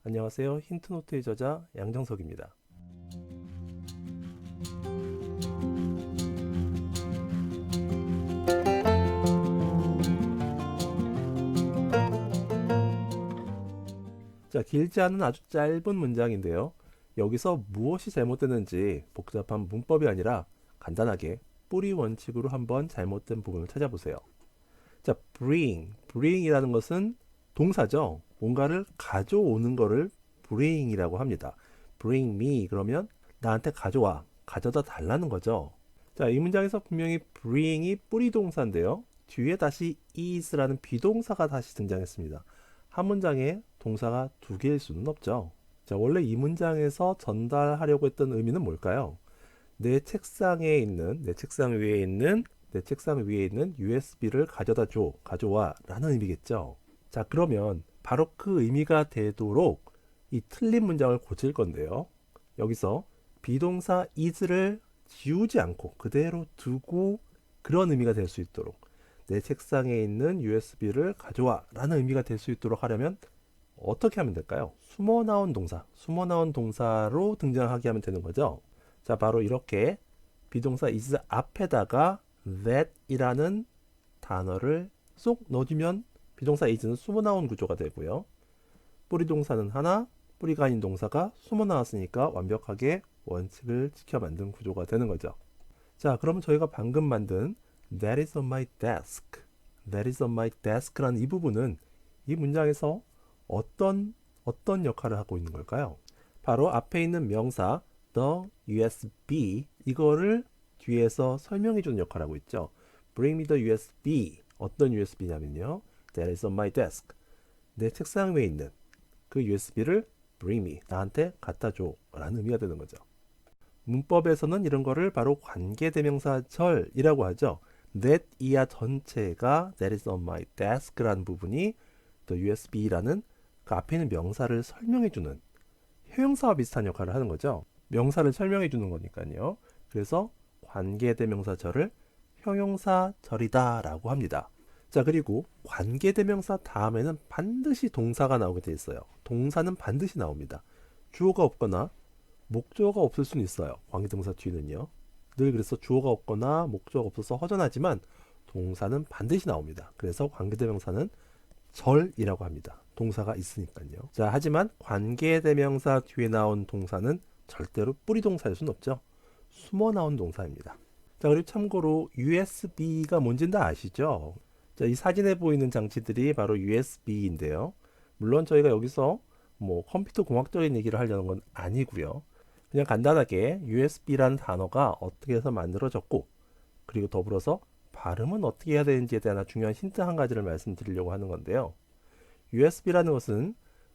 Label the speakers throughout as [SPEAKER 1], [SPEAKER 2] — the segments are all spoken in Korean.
[SPEAKER 1] 안녕하세요. 힌트노트의 저자 양정석입니다. 자, 길지 않은 아주 짧은 문장인데요. 여기서 무엇이 잘못됐는지 복잡한 문법이 아니라 간단하게 뿌리 원칙으로 한번 잘못된 부분을 찾아보세요. 자, bring이라는 것은 동사죠. 뭔가를 가져오는 거를 bring이라고 합니다. bring me 그러면 나한테 가져와, 가져다 달라는 거죠. 자, 이 문장에서 분명히 bring이 뿌리 동사인데요. 뒤에 다시 is라는 비동사가 다시 등장했습니다. 한 문장에 동사가 두 개일 수는 없죠. 자, 원래 이 문장에서 전달하려고 했던 의미는 뭘까요? 내 책상 위에 있는 USB를 가져다 줘, 가져와 라는 의미겠죠. 자, 그러면 바로 그 의미가 되도록 이 틀린 문장을 고칠 건데요. 여기서 비동사 is를 지우지 않고 그대로 두고 그런 의미가 될 수 있도록 내 책상에 있는 USB를 가져와 라는 의미가 될 수 있도록 하려면 어떻게 하면 될까요? 숨어 나온 동사로 등장하게 하면 되는 거죠. 자, 바로 이렇게 비동사 is 앞에다가 that이라는 단어를 쏙 넣어주면 비동사 is는 숨어 나온 구조가 되고요. 뿌리 동사는 하나, 뿌리가 아닌 동사가 숨어 나왔으니까 완벽하게 원칙을 지켜 만든 구조가 되는 거죠. 자, 그러면 저희가 방금 만든 That is on my desk, That is on my desk라는 이 부분은 이 문장에서 어떤 역할을 하고 있는 걸까요? 바로 앞에 있는 명사 the USB 이거를 뒤에서 설명해 주는 역할을 하고 있죠. Bring me the USB. 어떤 USB냐면요. That is on my desk. 내 책상 위에 있는 그 USB를 bring me. 나한테 갖다 줘. 라는 의미가 되는 거죠. 문법에서는 이런 거를 바로 관계대명사절이라고 하죠. that 이하 전체가 that is on my desk라는 부분이 the USB라는 그 앞에 있는 명사를 설명해주는 형용사와 비슷한 역할을 하는 거죠. 명사를 설명해주는 거니까요. 그래서 관계대명사절을 형용사절이다라고 합니다. 자, 그리고 관계대명사 다음에는 반드시 동사가 나오게 돼 있어요. 동사는 반드시 나옵니다. 주어가 없거나 목적어가 없을 수는 있어요. 관계대명사 뒤는요. 늘 그래서 주어가 없거나 목적어가 없어서 허전하지만 동사는 반드시 나옵니다. 그래서 관계대명사는 절이라고 합니다. 동사가 있으니까요. 자, 하지만 관계대명사 뒤에 나온 동사는 절대로 뿌리 동사일 수는 없죠. 숨어 나온 동사입니다. 자, 그리고 참고로 USB가 뭔지는 다 아시죠? 자, 이 사진에 보이는 장치들이 바로 USB인데요. 물론 저희가 여기서 뭐 컴퓨터 공학적인 얘기를 하려는 건 아니고요. 그냥 간단하게 USB라는 단어가 어떻게 해서 만들어졌고 그리고 더불어서 발음은 어떻게 해야 되는지에 대한 중요한 힌트 한 가지를 말씀드리려고 하는 건데요. USB라는 것은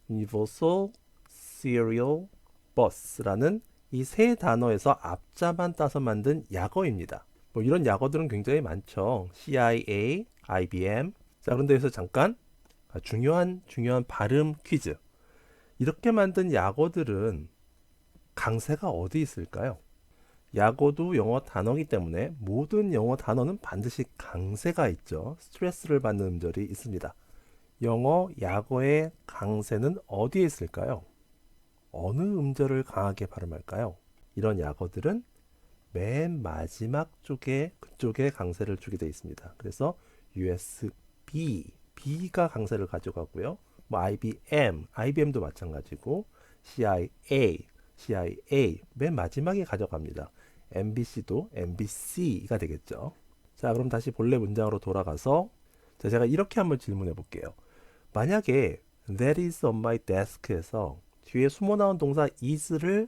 [SPEAKER 1] Universal Serial Bus라는 이 세 단어에서 앞자만 따서 만든 약어입니다. 뭐 이런 약어들은 굉장히 많죠. CIA, IBM. 자, 그런데 여기서 잠깐 중요한 발음 퀴즈. 이렇게 만든 약어들은 강세가 어디 있을까요? 약어도 영어 단어이기 때문에 모든 영어 단어는 반드시 강세가 있죠. 스트레스를 받는 음절이 있습니다. 영어 약어의 강세는 어디에 있을까요? 어느 음절을 강하게 발음할까요? 이런 약어들은 맨 마지막 쪽에 그쪽에 강세를 주게 되어 있습니다. 그래서 USB, B가 강세를 가져가고요. 뭐 IBM도 마찬가지고 CIA 맨 마지막에 가져갑니다. MBC도 MBC가 되겠죠. 자, 그럼 다시 본래 문장으로 돌아가서 자, 제가 이렇게 한번 질문해 볼게요. 만약에 That is on my desk에서 뒤에 숨어 나온 동사 is를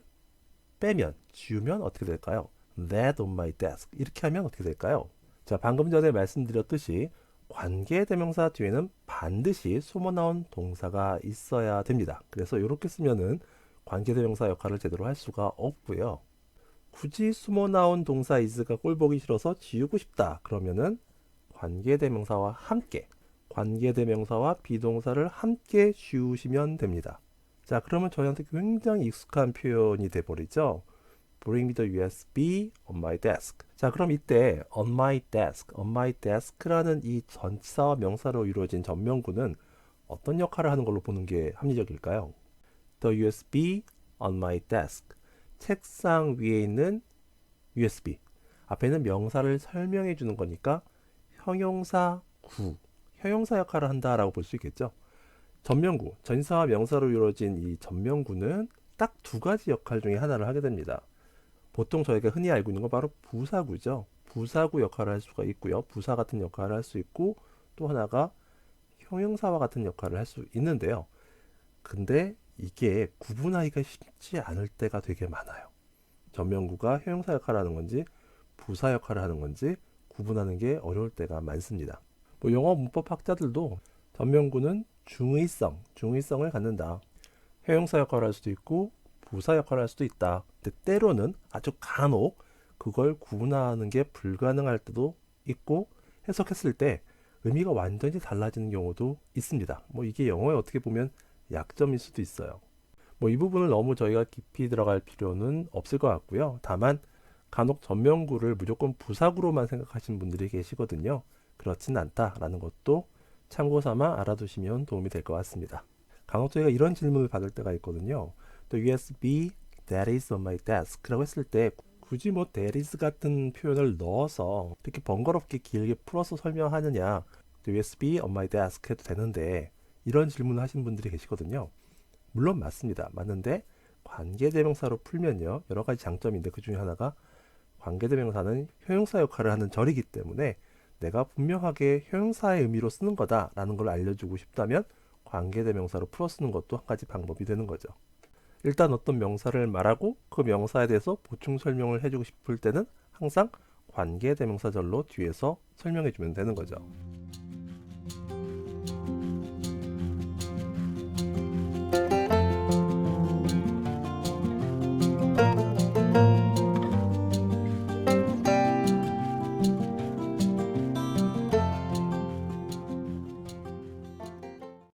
[SPEAKER 1] 빼면 지우면 어떻게 될까요? That on my desk 이렇게 하면 어떻게 될까요? 자, 방금 전에 말씀드렸듯이 관계대명사 뒤에는 반드시 숨어 나온 동사가 있어야 됩니다. 그래서 이렇게 쓰면은 관계대명사 역할을 제대로 할 수가 없고요. 굳이 숨어 나온 동사 is가 꼴보기 싫어서 지우고 싶다. 그러면은 관계대명사와 비동사를 함께 지우시면 됩니다. 자, 그러면 저희한테 굉장히 익숙한 표현이 돼버리죠. Bring me the USB on my desk. 자, 그럼 이때 on my desk라는 이 전치사와 명사로 이루어진 전명구는 어떤 역할을 하는 걸로 보는 게 합리적일까요? The USB on my desk. 책상 위에 있는 USB. 앞에는 명사를 설명해 주는 거니까 형용사 구, 형용사 역할을 한다라고 볼 수 있겠죠. 전명구, 전사와 명사로 이루어진 이 전명구는 딱 두 가지 역할 중에 하나를 하게 됩니다. 보통 저희가 흔히 알고 있는 건 바로 부사구죠. 부사구 역할을 할 수가 있고요. 부사 같은 역할을 할 수 있고 또 하나가 형용사와 같은 역할을 할 수 있는데요. 근데 이게 구분하기가 쉽지 않을 때가 되게 많아요. 전명구가 형용사 역할을 하는 건지 부사 역할을 하는 건지 구분하는 게 어려울 때가 많습니다. 뭐 영어 문법 학자들도 전명구는 중의성을 갖는다. 형용사 역할을 할 수도 있고 부사 역할을 할 수도 있다. 근데 때로는 아주 간혹 그걸 구분하는 게 불가능할 때도 있고 해석했을 때 의미가 완전히 달라지는 경우도 있습니다. 뭐 이게 영어에 어떻게 보면 약점일 수도 있어요. 뭐 이 부분을 너무 저희가 깊이 들어갈 필요는 없을 것 같고요. 다만 간혹 전명구를 무조건 부사구로만 생각하시는 분들이 계시거든요. 그렇진 않다라는 것도 참고 삼아 알아두시면 도움이 될 것 같습니다. 간혹 저희가 이런 질문을 받을 때가 있거든요. The USB that is on my desk 라고 했을 때 굳이 뭐 that is 같은 표현을 넣어서 이렇게 번거롭게 길게 풀어서 설명하느냐, The USB on my desk 해도 되는데 이런 질문을 하시는 분들이 계시거든요. 물론 맞습니다. 맞는데 관계대명사로 풀면요 여러 가지 장점인데 그 중에 하나가 관계대명사는 형용사 역할을 하는 절이기 때문에 내가 분명하게 형용사의 의미로 쓰는 거다라는 걸 알려주고 싶다면 관계대명사로 풀어 쓰는 것도 한 가지 방법이 되는 거죠. 일단 어떤 명사를 말하고 그 명사에 대해서 보충 설명을 해주고 싶을 때는 항상 관계대명사절로 뒤에서 설명해주면 되는 거죠.